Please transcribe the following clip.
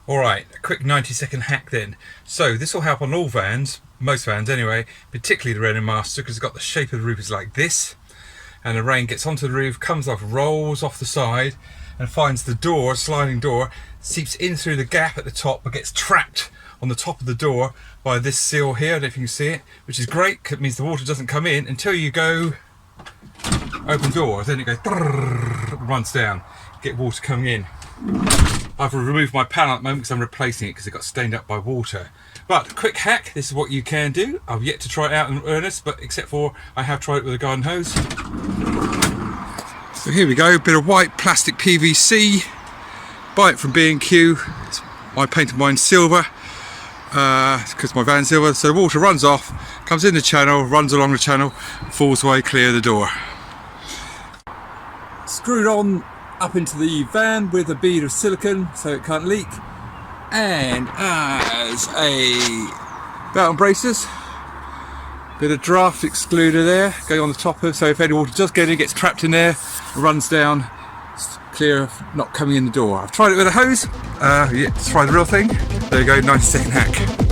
Alright, a quick 90-second hack then. So this will help on all vans, most vans anyway, particularly the Renault Master, because it's got the shape of the roof is like this, and the rain gets onto the roof, comes off, rolls off the side, and finds the door, sliding door, seeps in through the gap at the top, but gets trapped on the top of the door by this seal here. I don't know if you can see it, which is great, because it means the water doesn't come in until you go open door. Then it goes, runs down, get water coming in. I've removed my panel at the moment because I'm replacing it because it got stained up by water. But quick hack, this is what you can do. I've yet to try it out in earnest, but except for I have tried it with a garden hose. So here we go, a bit of white plastic PVC. Buy it from B&Q. I painted mine silver because my van's silver. So the water runs off, comes in the channel, runs along the channel, falls away, clear the door. Screwed on up into the van with a bead of silicone so it can't leak, and as a belt and braces, bit of draft excluder there going on the top of, so if any water does get in, it gets trapped in there, runs down, clear of not coming in the door. I've tried it with a hose. Yeah, let's try the real thing. There you go, 90-second hack.